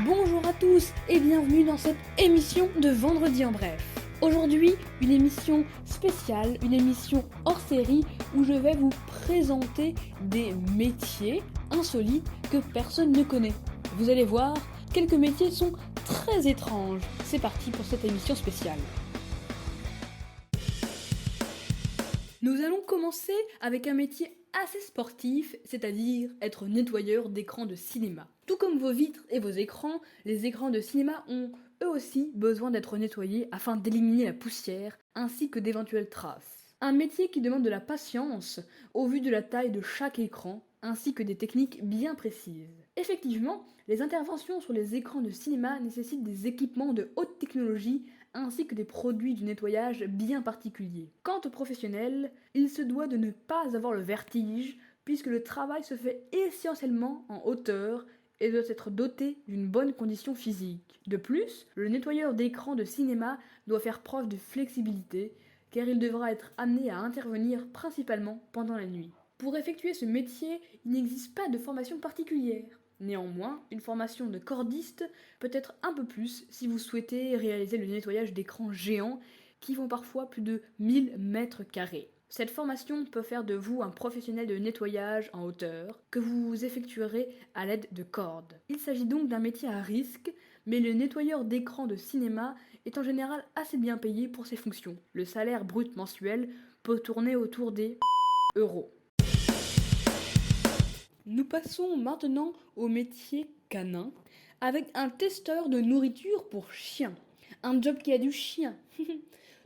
Bonjour à tous et bienvenue dans cette émission de Vendredi en bref. Aujourd'hui, une émission spéciale, une émission hors série où je vais vous présenter des métiers insolites que personne ne connaît. Vous allez voir, quelques métiers sont très étranges. C'est parti pour cette émission spéciale. Nous allons commencer avec un métier assez sportif, c'est-à-dire être nettoyeur d'écrans de cinéma. Tout comme vos vitres et vos écrans, les écrans de cinéma ont eux aussi besoin d'être nettoyés afin d'éliminer la poussière ainsi que d'éventuelles traces. Un métier qui demande de la patience au vu de la taille de chaque écran ainsi que des techniques bien précises. Effectivement, les interventions sur les écrans de cinéma nécessitent des équipements de haute technologie ainsi que des produits de nettoyage bien particuliers. Quant aux professionnels, il se doit de ne pas avoir le vertige puisque le travail se fait essentiellement en hauteur et doit être doté d'une bonne condition physique. De plus, le nettoyeur d'écran de cinéma doit faire preuve de flexibilité car il devra être amené à intervenir principalement pendant la nuit. Pour effectuer ce métier, il n'existe pas de formation particulière. Néanmoins, une formation de cordiste peut être un peu plus si vous souhaitez réaliser le nettoyage d'écrans géants qui font parfois plus de 1000 mètres carrés. Cette formation peut faire de vous un professionnel de nettoyage en hauteur que vous effectuerez à l'aide de cordes. Il s'agit donc d'un métier à risque, mais le nettoyeur d'écran de cinéma est en général assez bien payé pour ses fonctions. Le salaire brut mensuel peut tourner autour des euros. Nous passons maintenant au métier canin avec un testeur de nourriture pour chiens. Un job qui a du chien.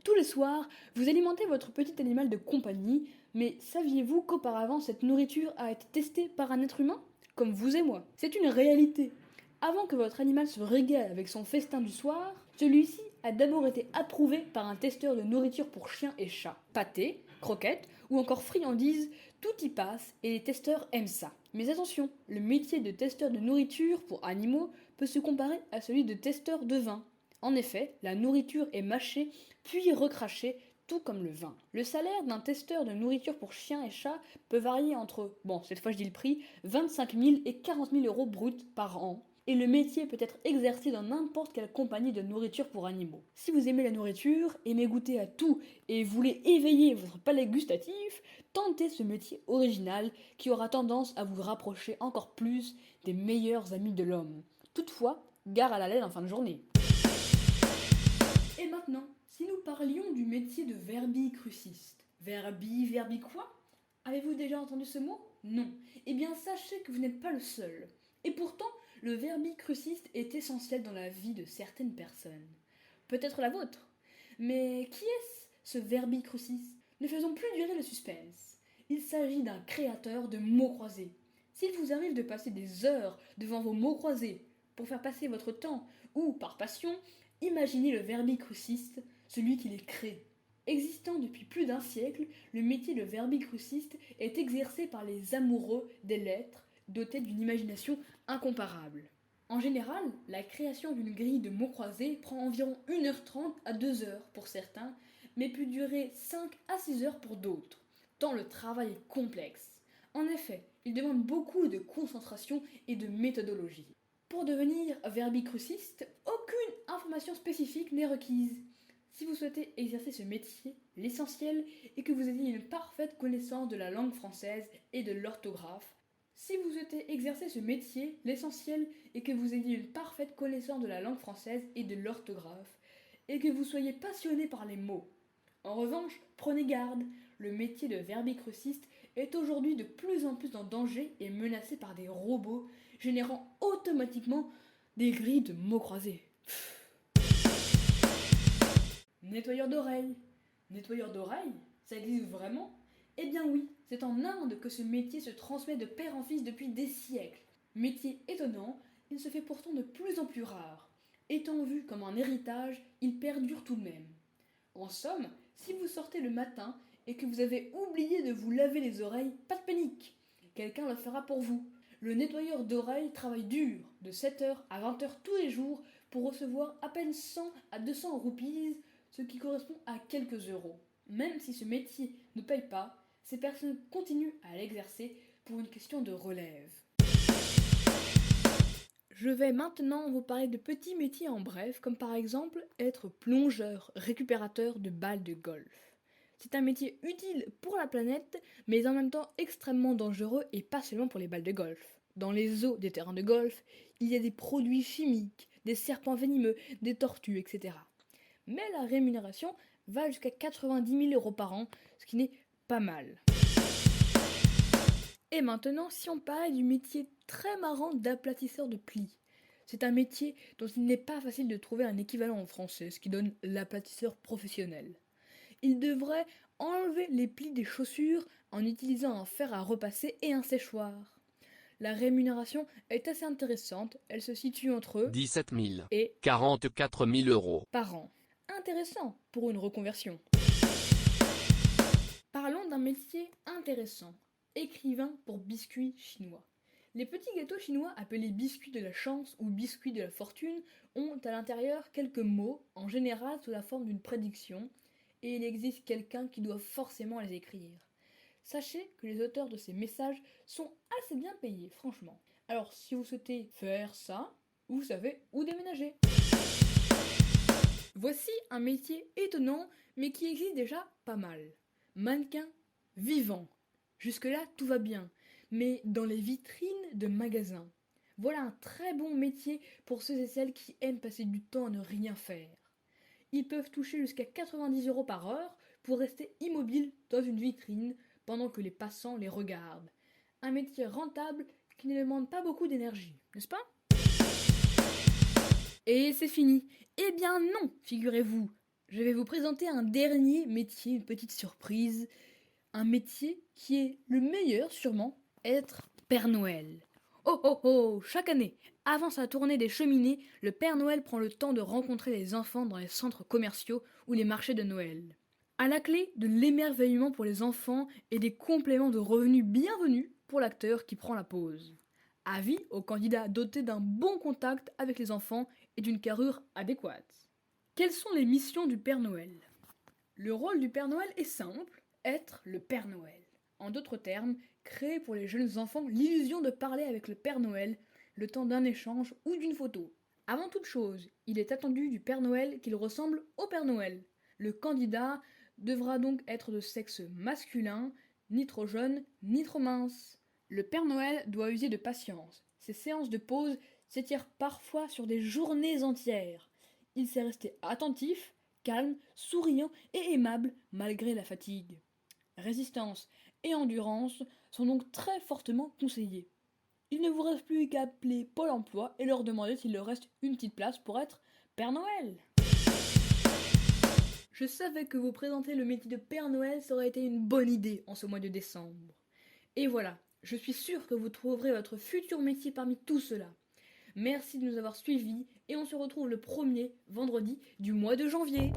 Tous les soirs, vous alimentez votre petit animal de compagnie, mais saviez-vous qu'auparavant cette nourriture a été testée par un être humain? Comme vous et moi. C'est une réalité. Avant que votre animal se régale avec son festin du soir, celui-ci a d'abord été approuvé par un testeur de nourriture pour chiens et chats. Pâté, croquettes ou encore friandises, tout y passe et les testeurs aiment ça. Mais attention, le métier de testeur de nourriture pour animaux peut se comparer à celui de testeur de vin. En effet, la nourriture est mâchée puis recrachée, tout comme le vin. Le salaire d'un testeur de nourriture pour chiens et chats peut varier entre, cette fois je dis le prix, 25 000 et 40 000 euros bruts par an. Et le métier peut être exercé dans n'importe quelle compagnie de nourriture pour animaux. Si vous aimez la nourriture, aimez goûter à tout et voulez éveiller votre palais gustatif, tentez ce métier original qui aura tendance à vous rapprocher encore plus des meilleurs amis de l'homme. Toutefois, gare à la laine en fin de journée. Et maintenant, si nous parlions du métier de verbicruciste. Verbi quoi? Avez-vous déjà entendu ce mot? Non. Eh bien, sachez que vous n'êtes pas le seul. Et pourtant, le verbicruciste est essentiel dans la vie de certaines personnes. Peut-être la vôtre. Mais qui est-ce, ce verbicruciste? Ne faisons plus durer le suspense. Il s'agit d'un créateur de mots croisés. S'il vous arrive de passer des heures devant vos mots croisés pour faire passer votre temps ou par passion, imaginez le verbicruciste, celui qui les crée. Existant depuis plus d'un siècle, le métier de verbicruciste est exercé par les amoureux des lettres dotés d'une imagination incomparable. En général, la création d'une grille de mots croisés prend environ 1h30 à 2h pour certains, mais peut durer 5 à 6 heures pour d'autres, tant le travail est complexe. En effet, il demande beaucoup de concentration et de méthodologie. Pour devenir verbicruciste, aucune information spécifique n'est requise. Si vous souhaitez exercer ce métier, l'essentiel est que vous ayez une parfaite connaissance de la langue française et de l'orthographe. Si vous souhaitez exercer ce métier, l'essentiel est que vous ayez une parfaite connaissance de la langue française et de l'orthographe, et que vous soyez passionné par les mots. En revanche, prenez garde, le métier de verbicruciste est aujourd'hui de plus en plus en danger et menacé par des robots générant automatiquement des grilles de mots croisés. Nettoyeur d'oreilles. Nettoyeur d'oreilles? Ça existe vraiment? Eh bien oui, c'est en Inde que ce métier se transmet de père en fils depuis des siècles. Métier étonnant, il se fait pourtant de plus en plus rare. Étant vu comme un héritage, il perdure tout de même. En somme, si vous sortez le matin et que vous avez oublié de vous laver les oreilles, pas de panique. Quelqu'un le fera pour vous. Le nettoyeur d'oreilles travaille dur, de 7h à 20h tous les jours, pour recevoir à peine 100 à 200 roupies, ce qui correspond à quelques euros. Même si ce métier ne paye pas, ces personnes continuent à l'exercer pour une question de relève. Je vais maintenant vous parler de petits métiers en bref, comme par exemple être plongeur, récupérateur de balles de golf. C'est un métier utile pour la planète, mais en même temps extrêmement dangereux et pas seulement pour les balles de golf. Dans les eaux des terrains de golf, il y a des produits chimiques, des serpents venimeux, des tortues, etc. Mais la rémunération va jusqu'à 90 000 € par an, ce qui n'est pas mal. Et maintenant, si on parle du métier très marrant d'aplatisseur de plis. C'est un métier dont il n'est pas facile de trouver un équivalent en français, ce qui donne l'aplatisseur professionnel. Il devrait enlever les plis des chaussures en utilisant un fer à repasser et un séchoir. La rémunération est assez intéressante, elle se situe entre 17 000 et 44 000 € par an. Intéressant pour une reconversion. Parlons d'un métier intéressant. Écrivain pour biscuits chinois. Les petits gâteaux chinois appelés biscuits de la chance ou biscuits de la fortune ont à l'intérieur quelques mots, en général sous la forme d'une prédiction, et il existe quelqu'un qui doit forcément les écrire. Sachez que les auteurs de ces messages sont assez bien payés, franchement. Alors si vous souhaitez faire ça, vous savez où déménager. Voici un métier étonnant, mais qui existe déjà pas mal. Mannequin vivant. Jusque-là, tout va bien, mais dans les vitrines de magasins. Voilà un très bon métier pour ceux et celles qui aiment passer du temps à ne rien faire. Ils peuvent toucher jusqu'à 90 € par heure pour rester immobiles dans une vitrine pendant que les passants les regardent. Un métier rentable qui ne demande pas beaucoup d'énergie, n'est-ce pas ? Et c'est fini. Eh bien non, figurez-vous. Je vais vous présenter un dernier métier, une petite surprise. Un métier qui est le meilleur sûrement, être Père Noël. Oh oh oh, chaque année, avant sa tournée des cheminées, le Père Noël prend le temps de rencontrer les enfants dans les centres commerciaux ou les marchés de Noël. À la clé de l'émerveillement pour les enfants et des compléments de revenus bienvenus pour l'acteur qui prend la pose. Avis aux candidats dotés d'un bon contact avec les enfants et d'une carrure adéquate. Quelles sont les missions du Père Noël ? Le rôle du Père Noël est simple. Être le Père Noël. En d'autres termes, créer pour les jeunes enfants l'illusion de parler avec le Père Noël le temps d'un échange ou d'une photo. Avant toute chose, il est attendu du Père Noël qu'il ressemble au Père Noël. Le candidat devra donc être de sexe masculin, ni trop jeune, ni trop mince. Le Père Noël doit user de patience. Ses séances de pause s'étirent parfois sur des journées entières. Il sait rester attentif, calme, souriant et aimable malgré la fatigue. Résistance et endurance sont donc très fortement conseillés. Il ne vous reste plus qu'à appeler Pôle emploi et leur demander s'il leur reste une petite place pour être Père Noël. Je savais que vous présenter le métier de Père Noël, ça aurait été une bonne idée en ce mois de décembre. Et voilà, je suis sûre que vous trouverez votre futur métier parmi tout cela. Merci de nous avoir suivis et on se retrouve le premier vendredi du mois de janvier.